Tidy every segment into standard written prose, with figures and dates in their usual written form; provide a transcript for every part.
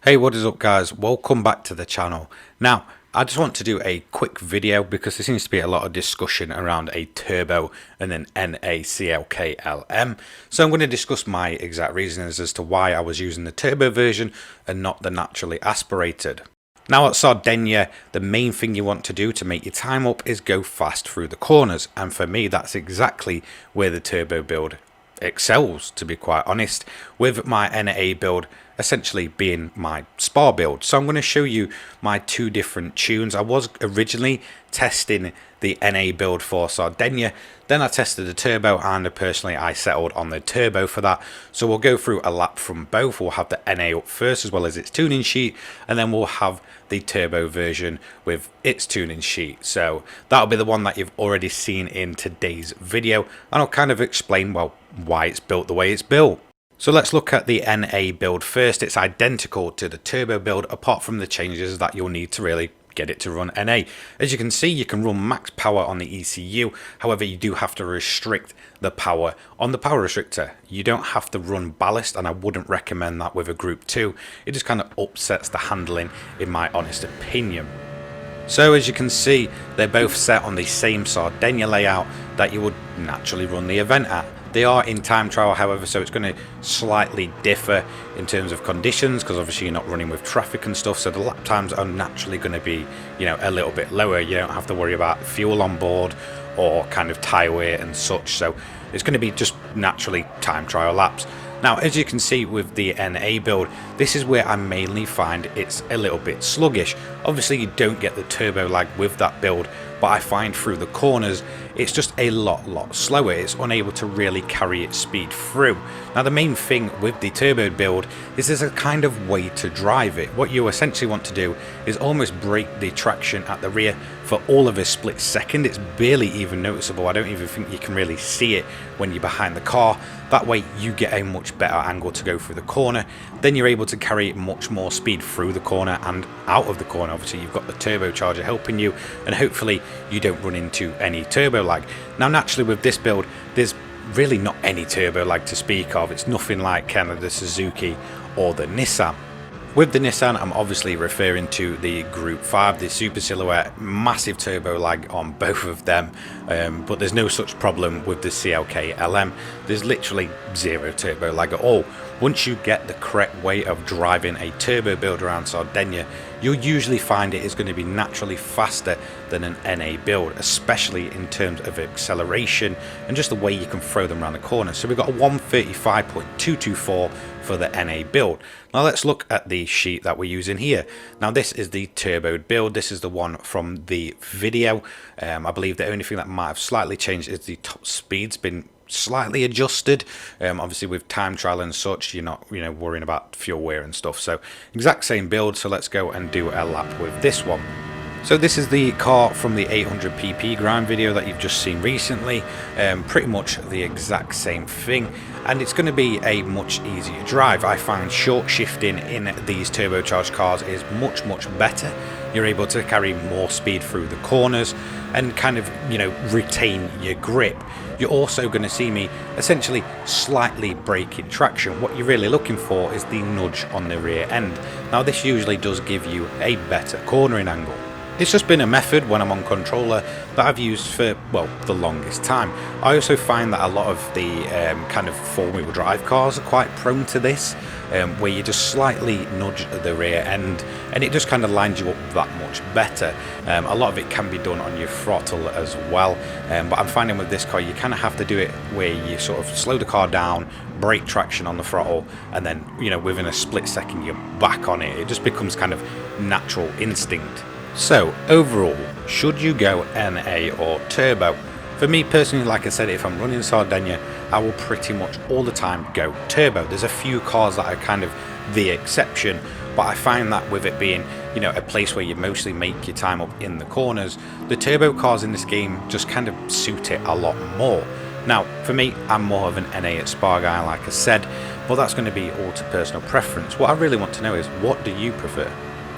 Hey, what is up guys? Welcome back to the channel. Now, I just want to do a quick video because there seems to be a lot of discussion around a turbo and an NA CLK-LM. So I'm going to discuss my exact reasons as to why I was using the turbo version and not the naturally aspirated. Now at Sardegna, the main thing you want to do to make your time up is go fast through the corners. And for me, that's exactly where the turbo build excels, to be quite honest, with my NA build essentially being my spar build. So I'm going to show you my two different tunes. I was originally testing the NA build for Sardegna, then I tested the turbo, and personally I settled on the turbo for that. So we'll go through a lap from both. We'll have the NA up first as well as its tuning sheet, and then we'll have the turbo version with its tuning sheet. So that'll be the one that you've already seen in today's video, and I'll kind of explain, well, why it's built the way it's built. So let's look at the NA build first. It's identical to the turbo build apart from the changes that you'll need to really get it to run NA. As you can see, you can run max power on the ECU, however you do have to restrict the power on the power restrictor. You don't have to run ballast, and I wouldn't recommend that with a group 2. It just kind of upsets the handling in my honest opinion. So as you can see, they're both set on the same Sardegna layout that you would naturally run the event at. They are in time trial, however, so it's going to slightly differ in terms of conditions because obviously you're not running with traffic and stuff, so the lap times are naturally going to be, a little bit lower. You don't have to worry about fuel on board or kind of tyre wear and such, so it's going to be just naturally time trial laps. Now, as you can see with the NA build, this is where I mainly find it's a little bit sluggish. Obviously, you don't get the turbo lag with that build, but I find through the corners, it's just a lot slower. It's unable to really carry its speed through. Now, the main thing with the turbo build is there's a kind of way to drive it. What you essentially want to do is almost break the traction at the rear for all of a split second. It's barely even noticeable. I don't even think you can really see it when you're behind the car. That way you get a much better angle to go through the corner. Then you're able to carry much more speed through the corner and out of the corner. Obviously you've got the turbocharger helping you, and hopefully you don't run into any turbo lag. Now naturally with this build, there's really not any turbo lag to speak of. It's nothing like kind of the Suzuki or the Nissan. With the Nissan, I'm obviously referring to the Group 5, the Super Silhouette. Massive turbo lag on both of them, but there's no such problem with the CLK-LM. There's literally zero turbo lag at all. Once you get the correct way of driving a turbo build around Sardegna, you'll usually find it is going to be naturally faster than an NA build, especially in terms of acceleration and just the way you can throw them around the corner. So we've got a 135.224 for the NA build. Now let's look at the sheet that we're using here. Now this is the turbo build. This is the one from the video. I believe the only thing that might have slightly changed is the top speed's been slightly adjusted. Obviously with time trial and such, you're not worrying about fuel wear and stuff. So exact same build. So let's go and do a lap with this one. So this is the car from the 800pp grind video that you've just seen recently. Pretty much the exact same thing, and it's going to be a much easier drive. I find short shifting in these turbocharged cars is much better. You're able to carry more speed through the corners and kind of retain your grip. You're also going to see me essentially slightly braking traction. What you're really looking for is the nudge on the rear end. Now this usually does give you a better cornering angle. It's just been a method when I'm on controller that I've used for, well, the longest time. I also find that a lot of the kind of four-wheel drive cars are quite prone to this, where you just slightly nudge the rear end and it just kind of lines you up that much better. A lot of it can be done on your throttle as well, but I'm finding with this car you kind of have to do it where you sort of slow the car down, brake traction on the throttle, and then within a split second you're back on it. It just becomes kind of natural instinct. So overall, should you go NA or turbo? For me personally, like I said, if I'm running Sardegna, I will pretty much all the time go turbo. There's a few cars that are kind of the exception, but I find that with it being a place where you mostly make your time up in the corners, the turbo cars in this game just kind of suit it a lot more. Now for me, I'm more of an NA at Spa guy, like I said, but that's going to be all to personal preference. What I really want to know is, what do you prefer?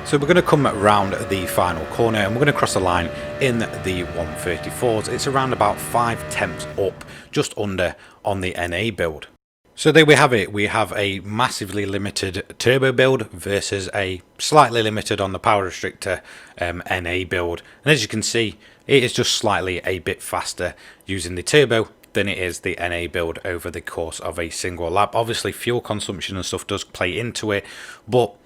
So we're going to come around the final corner and we're going to cross the line in the 134s. It's around about 5 tenths up, just under on the NA build. So there we have it. We have a massively limited turbo build versus a slightly limited on the power restrictor NA build. And as you can see, it is just slightly a bit faster using the turbo than it is the NA build over the course of a single lap. Obviously, fuel consumption and stuff does play into it, but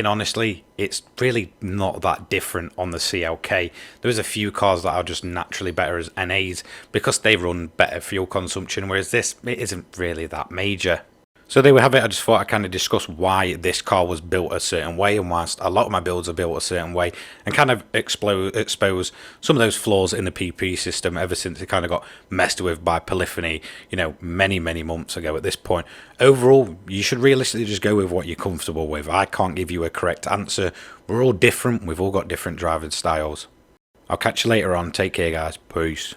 honestly, it's really not that different on the CLK. There's a few cars that are just naturally better as NAs because they run better fuel consumption, whereas this, it isn't really that major. So there we have it. I just thought I'd kind of discuss why this car was built a certain way, and whilst a lot of my builds are built a certain way, and kind of expose some of those flaws in the PP system ever since it kind of got messed with by polyphony, you know, many months ago at this point. Overall, you should realistically just go with what you're comfortable with. I can't give you a correct answer. We're all different. We've all got different driving styles. I'll catch you later on. Take care, guys. Peace.